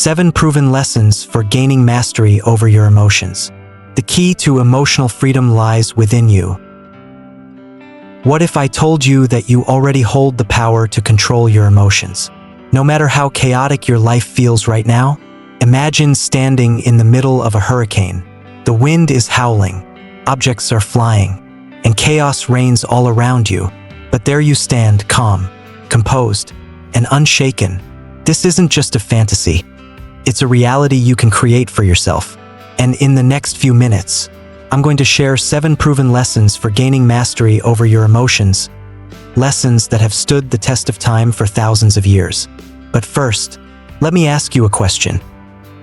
7 proven lessons for gaining mastery over your emotions. The key to emotional freedom lies within you. What if I told you that you already hold the power to control your emotions? No matter how chaotic your life feels right now, imagine standing in the middle of a hurricane. The wind is howling, objects are flying, and chaos reigns all around you. But there you stand, calm, composed, and unshaken. This isn't just a fantasy. It's a reality you can create for yourself. And in the next few minutes, I'm going to share 7 proven lessons for gaining mastery over your emotions. Lessons that have stood the test of time for thousands of years. But first, let me ask you a question.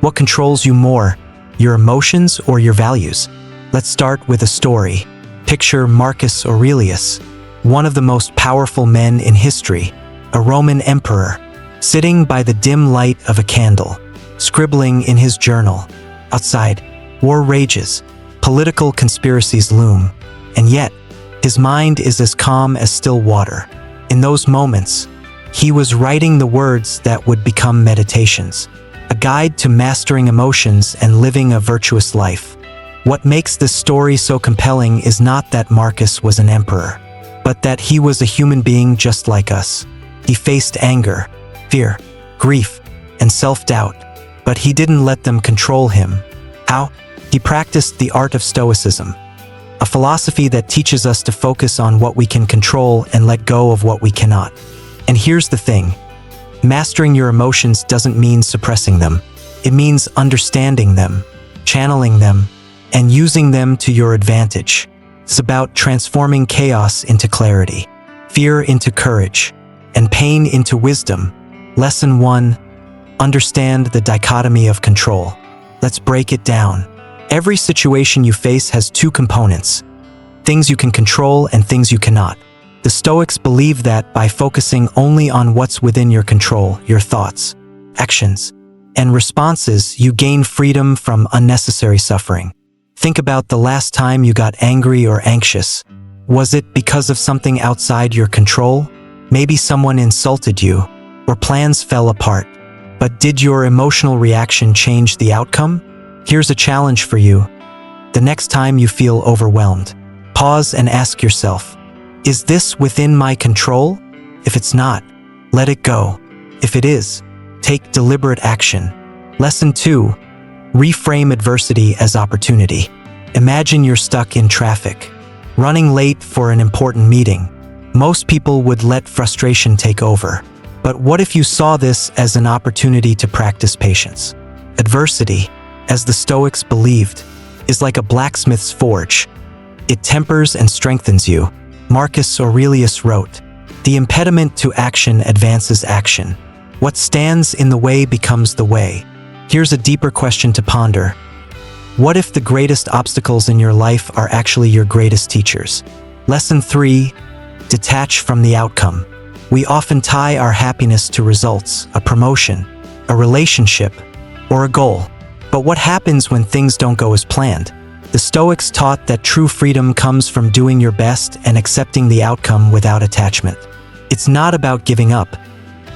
What controls you more, your emotions or your values? Let's start with a story. Picture Marcus Aurelius, one of the most powerful men in history, a Roman emperor, sitting by the dim light of a candle, scribbling in his journal. Outside, war rages, political conspiracies loom, and yet, his mind is as calm as still water. In those moments, he was writing the words that would become meditations, a guide to mastering emotions and living a virtuous life. What makes this story so compelling is not that Marcus was an emperor, but that he was a human being just like us. He faced anger, fear, grief, and self-doubt, but he didn't let them control him. How? He practiced the art of Stoicism, a philosophy that teaches us to focus on what we can control and let go of what we cannot. And here's the thing. Mastering your emotions doesn't mean suppressing them. It means understanding them, channeling them, and using them to your advantage. It's about transforming chaos into clarity, fear into courage, and pain into wisdom. Lesson 1. Understand the dichotomy of control. Let's break it down. Every situation you face has 2 components: things you can control and things you cannot. The Stoics believe that by focusing only on what's within your control, your thoughts, actions, and responses, you gain freedom from unnecessary suffering. Think about the last time you got angry or anxious. Was it because of something outside your control? Maybe someone insulted you, or plans fell apart. But did your emotional reaction change the outcome? Here's a challenge for you. The next time you feel overwhelmed, pause and ask yourself, is this within my control? If it's not, let it go. If it is, take deliberate action. Lesson 2. Reframe adversity as opportunity. Imagine you're stuck in traffic, running late for an important meeting. Most people would let frustration take over. But what if you saw this as an opportunity to practice patience? Adversity, as the Stoics believed, is like a blacksmith's forge. It tempers and strengthens you. Marcus Aurelius wrote, "The impediment to action advances action. What stands in the way becomes the way." Here's a deeper question to ponder. What if the greatest obstacles in your life are actually your greatest teachers? Lesson 3. Detach from the outcome. We often tie our happiness to results, a promotion, a relationship, or a goal. But what happens when things don't go as planned? The Stoics taught that true freedom comes from doing your best and accepting the outcome without attachment. It's not about giving up.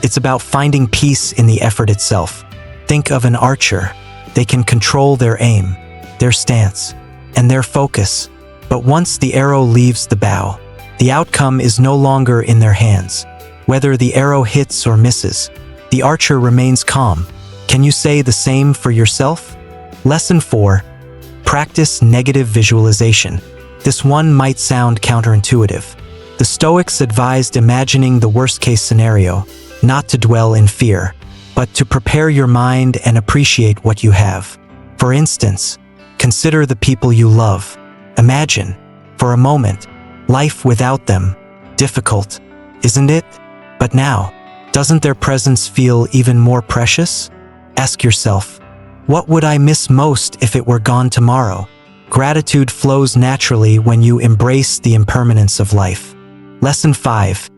It's about finding peace in the effort itself. Think of an archer. They can control their aim, their stance, and their focus. But once the arrow leaves the bow, the outcome is no longer in their hands. Whether the arrow hits or misses, the archer remains calm. Can you say the same for yourself? Lesson 4. Practice negative visualization. This one might sound counterintuitive. The Stoics advised imagining the worst-case scenario, not to dwell in fear, but to prepare your mind and appreciate what you have. For instance, consider the people you love. Imagine, for a moment, life without them. Difficult, isn't it? But now, doesn't their presence feel even more precious? Ask yourself, what would I miss most if it were gone tomorrow? Gratitude flows naturally when you embrace the impermanence of life. Lesson 5.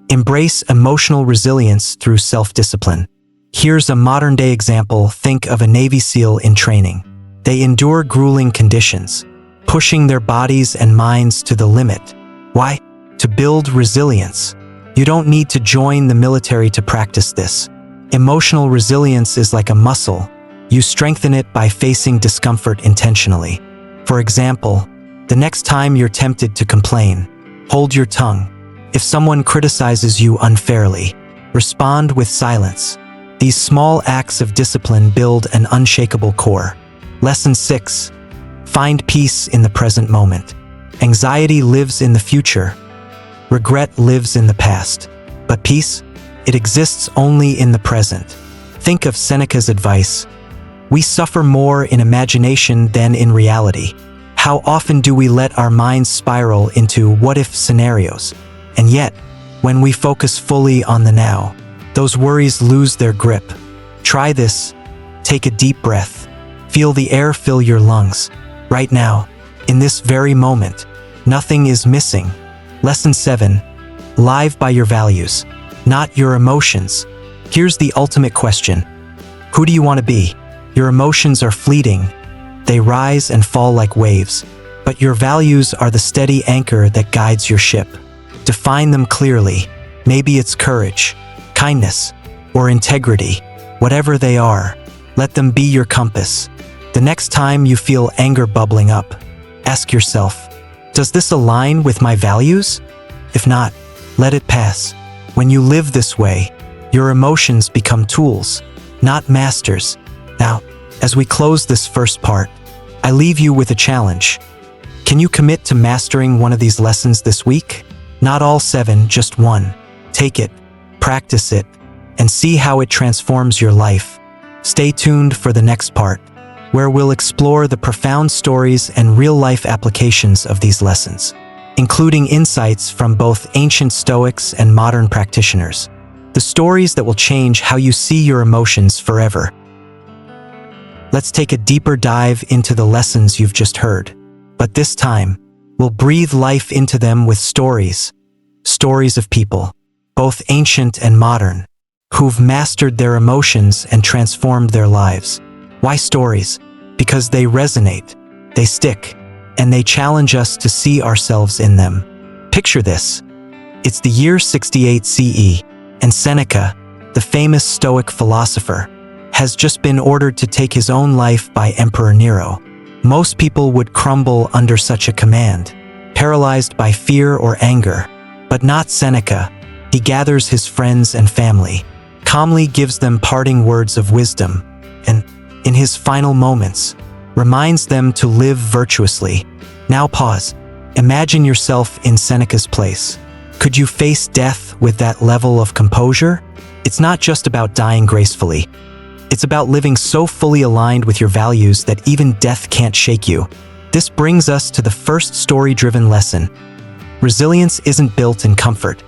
Embrace emotional resilience through self-discipline. Here's a modern-day example. Think of a Navy SEAL in training. They endure grueling conditions, pushing their bodies and minds to the limit. Why? To build resilience. You don't need to join the military to practice this. Emotional resilience is like a muscle. You strengthen it by facing discomfort intentionally. For example, the next time you're tempted to complain, hold your tongue. If someone criticizes you unfairly, respond with silence. These small acts of discipline build an unshakable core. Lesson 6. Find peace in the present moment. Anxiety lives in the future. Regret lives in the past. But peace? It exists only in the present. Think of Seneca's advice. We suffer more in imagination than in reality. How often do we let our minds spiral into what-if scenarios? And yet, when we focus fully on the now, those worries lose their grip. Try this. Take a deep breath. Feel the air fill your lungs. Right now, in this very moment, nothing is missing. Lesson 7. Live by your values, not your emotions. Here's the ultimate question. Who do you want to be? Your emotions are fleeting. They rise and fall like waves. But your values are the steady anchor that guides your ship. Define them clearly. Maybe it's courage, kindness, or integrity. Whatever they are, let them be your compass. The next time you feel anger bubbling up, ask yourself, does this align with my values? If not, let it pass. When you live this way, your emotions become tools, not masters. Now, as we close this first part, I leave you with a challenge. Can you commit to mastering one of these lessons this week? Not all 7, just one. Take it, practice it, and see how it transforms your life. Stay tuned for the next part, where we'll explore the profound stories and real-life applications of these lessons, including insights from both ancient Stoics and modern practitioners. The stories that will change how you see your emotions forever. Let's take a deeper dive into the lessons you've just heard. But this time, we'll breathe life into them with stories. Stories of people, both ancient and modern, who've mastered their emotions and transformed their lives. Why stories? Because they resonate, they stick, and they challenge us to see ourselves in them. Picture this. It's the year 68 CE, and Seneca, the famous Stoic philosopher, has just been ordered to take his own life by Emperor Nero. Most people would crumble under such a command, paralyzed by fear or anger. But not Seneca. He gathers his friends and family, calmly gives them parting words of wisdom, and, in his final moments, reminds them to live virtuously. Now pause. Imagine yourself in Seneca's place. Could you face death with that level of composure? It's not just about dying gracefully. It's about living so fully aligned with your values that even death can't shake you. This brings us to the first story-driven lesson. Resilience isn't built in comfort.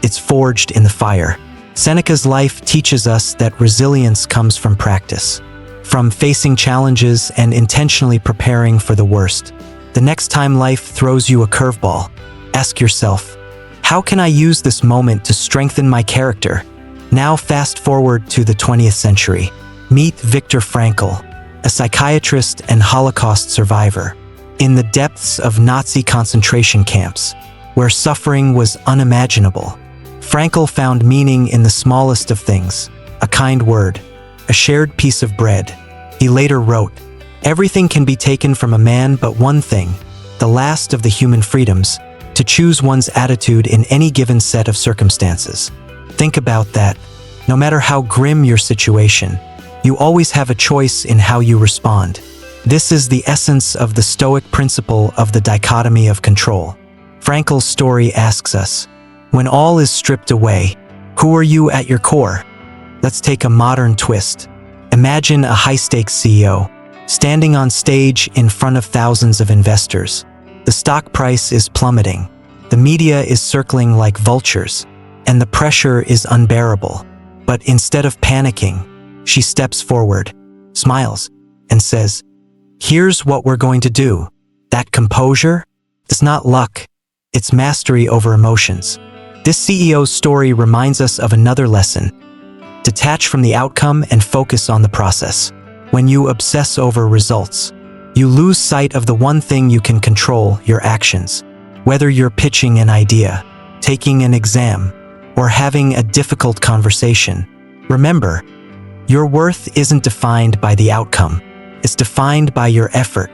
It's forged in the fire. Seneca's life teaches us that resilience comes from practice, from facing challenges and intentionally preparing for the worst. The next time life throws you a curveball, ask yourself, how can I use this moment to strengthen my character? Now fast forward to the 20th century. Meet Viktor Frankl, a psychiatrist and Holocaust survivor, in the depths of Nazi concentration camps, where suffering was unimaginable. Frankl found meaning in the smallest of things, a kind word, a shared piece of bread. He later wrote, "Everything can be taken from a man but one thing, the last of the human freedoms, to choose one's attitude in any given set of circumstances." Think about that. No matter how grim your situation, you always have a choice in how you respond. This is the essence of the Stoic principle of the dichotomy of control. Frankl's story asks us, when all is stripped away, who are you at your core? Let's take a modern twist. Imagine a high-stakes CEO, standing on stage in front of thousands of investors. The stock price is plummeting. The media is circling like vultures, and the pressure is unbearable. But instead of panicking, she steps forward, smiles, and says, "Here's what we're going to do." That composure? It's not luck. It's mastery over emotions. This CEO's story reminds us of another lesson. Detach from the outcome and focus on the process. When you obsess over results, you lose sight of the one thing you can control, your actions. Whether you're pitching an idea, taking an exam, or having a difficult conversation, Remember, your worth isn't defined by the outcome. It's defined by your effort.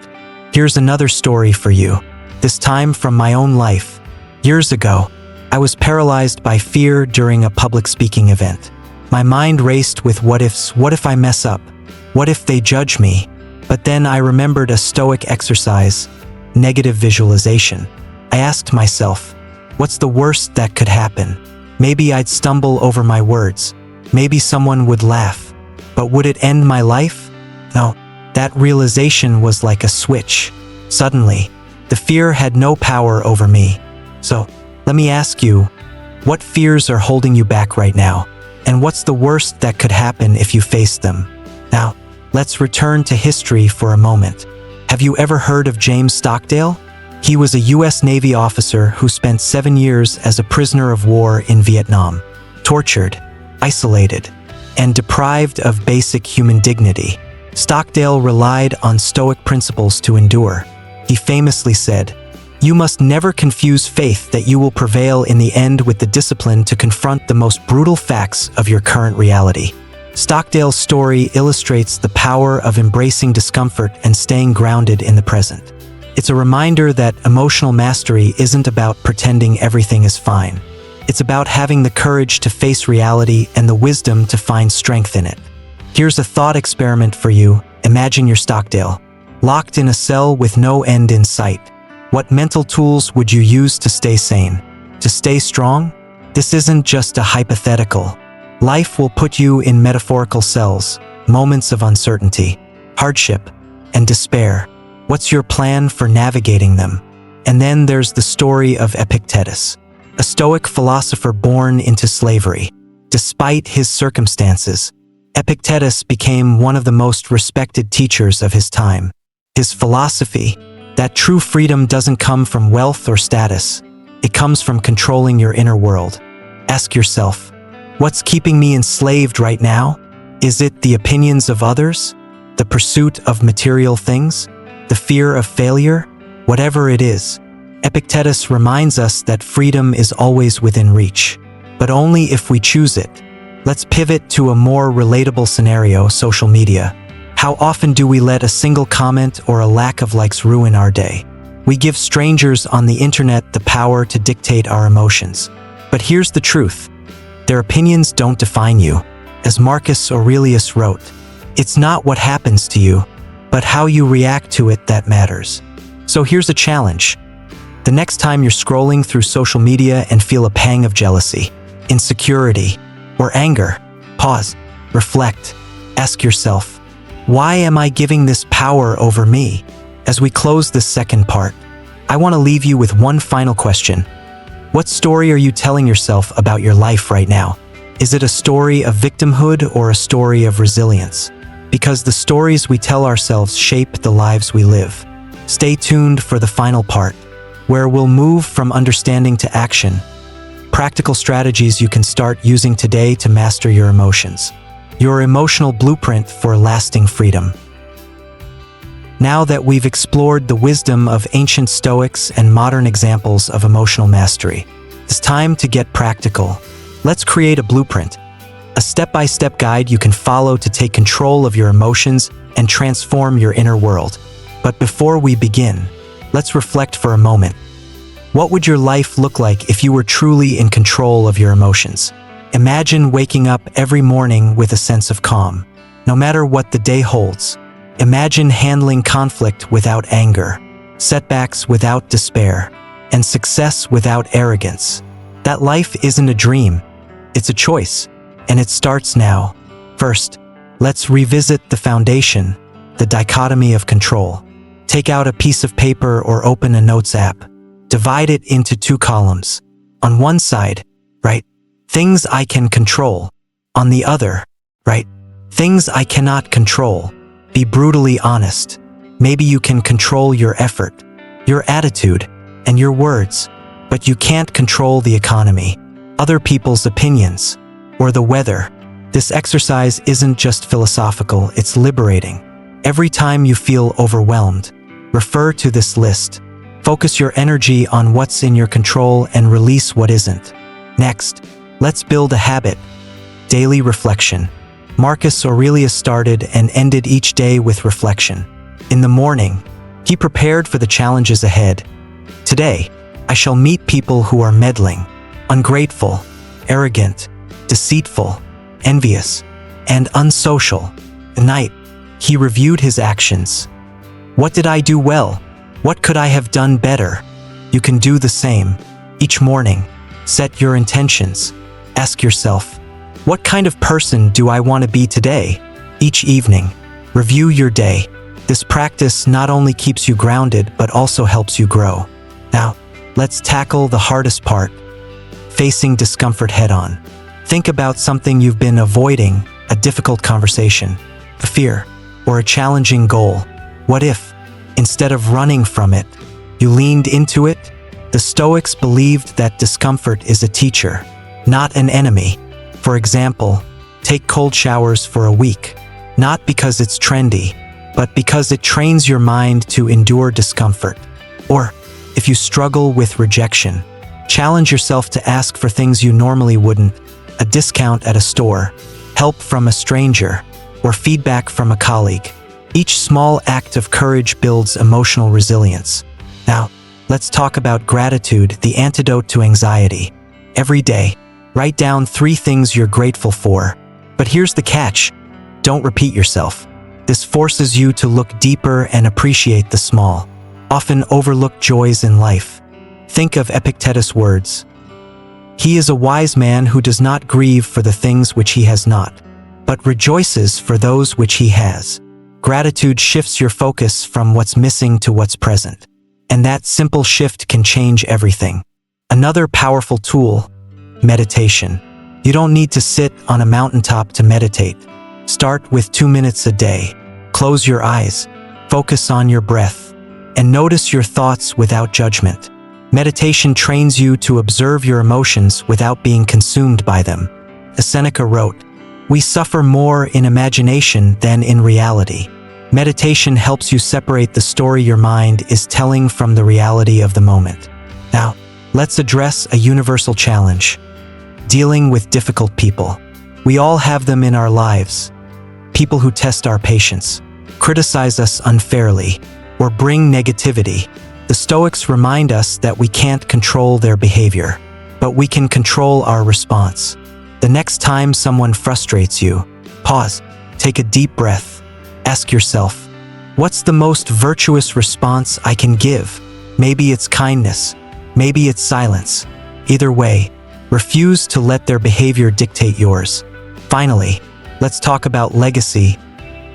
Here's another story for you, this time from my own life. Years ago, I was paralyzed by fear during a public speaking event. My mind raced with what ifs. What if I mess up? What if they judge me? But then I remembered a Stoic exercise, negative visualization. I asked myself, what's the worst that could happen? Maybe I'd stumble over my words. Maybe someone would laugh. But would it end my life? No. That realization was like a switch. Suddenly, the fear had no power over me. So, let me ask you, what fears are holding you back right now? And what's the worst that could happen if you face them? Now, let's return to history for a moment. Have you ever heard of James Stockdale? He was a U.S. Navy officer who spent 7 years as a prisoner of war in Vietnam, tortured, isolated, and deprived of basic human dignity. Stockdale relied on Stoic principles to endure. He famously said, "You must never confuse faith that you will prevail in the end with the discipline to confront the most brutal facts of your current reality." Stockdale's story illustrates the power of embracing discomfort and staying grounded in the present. It's a reminder that emotional mastery isn't about pretending everything is fine. It's about having the courage to face reality and the wisdom to find strength in it. Here's a thought experiment for you. Imagine you're Stockdale, locked in a cell with no end in sight. What mental tools would you use to stay sane? To stay strong? This isn't just a hypothetical. Life will put you in metaphorical cells, moments of uncertainty, hardship, and despair. What's your plan for navigating them? And then there's the story of Epictetus, a Stoic philosopher born into slavery. Despite his circumstances, Epictetus became one of the most respected teachers of his time. His philosophy, that true freedom doesn't come from wealth or status. It comes from controlling your inner world. Ask yourself, what's keeping me enslaved right now? Is it the opinions of others? The pursuit of material things? The fear of failure? Whatever it is, Epictetus reminds us that freedom is always within reach, but only if we choose it. Let's pivot to a more relatable scenario: social media. How often do we let a single comment or a lack of likes ruin our day? We give strangers on the internet the power to dictate our emotions. But here's the truth: their opinions don't define you. As Marcus Aurelius wrote, "It's not what happens to you, but how you react to it that matters." So here's a challenge. The next time you're scrolling through social media and feel a pang of jealousy, insecurity, or anger, pause, reflect, ask yourself, why am I giving this power over me? As we close this second part, I want to leave you with one final question. What story are you telling yourself about your life right now? Is it a story of victimhood or a story of resilience? Because the stories we tell ourselves shape the lives we live. Stay tuned for the final part, where we'll move from understanding to action. Practical strategies you can start using today to master your emotions. Your emotional blueprint for lasting freedom. Now that we've explored the wisdom of ancient Stoics and modern examples of emotional mastery, it's time to get practical. Let's create a blueprint, a step-by-step guide you can follow to take control of your emotions and transform your inner world. But before we begin, let's reflect for a moment. What would your life look like if you were truly in control of your emotions? Imagine waking up every morning with a sense of calm, no matter what the day holds. Imagine handling conflict without anger, setbacks without despair, and success without arrogance. That life isn't a dream, it's a choice, and it starts now. First, let's revisit the foundation, the dichotomy of control. Take out a piece of paper or open a notes app. Divide it into 2 columns. On one side, write, things I can control. On the other, write, things I cannot control. Be brutally honest. Maybe you can control your effort, your attitude, and your words, but you can't control the economy, other people's opinions, or the weather. This exercise isn't just philosophical, it's liberating. Every time you feel overwhelmed, refer to this list. Focus your energy on what's in your control and release what isn't. Next, let's build a habit. Daily reflection. Marcus Aurelius started and ended each day with reflection. In the morning, he prepared for the challenges ahead. Today, I shall meet people who are meddling, ungrateful, arrogant, deceitful, envious, and unsocial. At night, he reviewed his actions. What did I do well? What could I have done better? You can do the same. Each morning, set your intentions. Ask yourself, what kind of person do I want to be today? Each evening, review your day. This practice not only keeps you grounded, but also helps you grow. Now, let's tackle the hardest part, facing discomfort head-on. Think about something you've been avoiding, a difficult conversation, a fear, or a challenging goal. What if, instead of running from it, you leaned into it? The Stoics believed that discomfort is a teacher, not an enemy. For example, take cold showers for a week, not because it's trendy, but because it trains your mind to endure discomfort. Or, if you struggle with rejection, challenge yourself to ask for things you normally wouldn't, a discount at a store, help from a stranger, or feedback from a colleague. Each small act of courage builds emotional resilience. Now, let's talk about gratitude, the antidote to anxiety. Every day, write down 3 things you're grateful for. But here's the catch: don't repeat yourself. This forces you to look deeper and appreciate the small, often overlooked joys in life. Think of Epictetus' words. He is a wise man who does not grieve for the things which he has not, but rejoices for those which he has. Gratitude shifts your focus from what's missing to what's present. And that simple shift can change everything. Another powerful tool, meditation. You don't need to sit on a mountaintop to meditate. Start with 2 minutes a day. Close your eyes, focus on your breath, and notice your thoughts without judgment. Meditation trains you to observe your emotions without being consumed by them. As Seneca wrote, "We suffer more in imagination than in reality." Meditation helps you separate the story your mind is telling from the reality of the moment. Now, let's address a universal challenge: dealing with difficult people. We all have them in our lives. People who test our patience, criticize us unfairly, or bring negativity. The Stoics remind us that we can't control their behavior, but we can control our response. The next time someone frustrates you, pause, take a deep breath. Ask yourself, what's the most virtuous response I can give? Maybe it's kindness, maybe it's silence. Either way, refuse to let their behavior dictate yours. Finally, let's talk about legacy,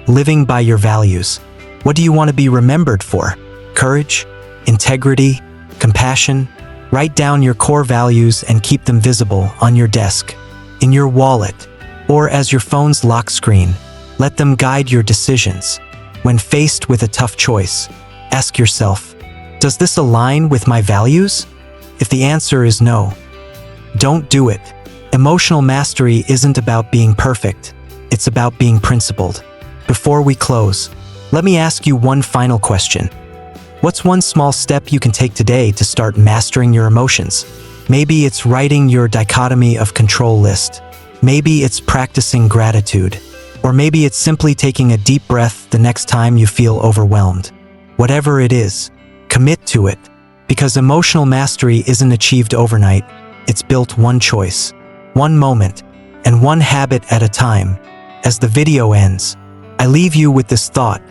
living by your values. What do you want to be remembered for? Courage? Integrity? Compassion? Write down your core values and keep them visible on your desk, in your wallet, or as your phone's lock screen. Let them guide your decisions. When faced with a tough choice, ask yourself, does this align with my values? If the answer is no, don't do it. Emotional mastery isn't about being perfect. It's about being principled. Before we close, let me ask you one final question. What's one small step you can take today to start mastering your emotions? Maybe it's writing your dichotomy of control list. Maybe it's practicing gratitude. Or maybe it's simply taking a deep breath the next time you feel overwhelmed. Whatever it is, commit to it, because emotional mastery isn't achieved overnight. It's built one choice, one moment, and one habit at a time. As the video ends, I leave you with this thought.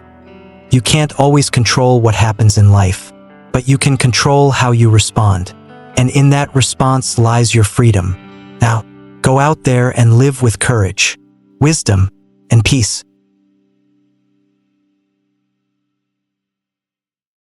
You can't always control what happens in life, but you can control how you respond. And in that response lies your freedom. Now, go out there and live with courage, wisdom, and peace.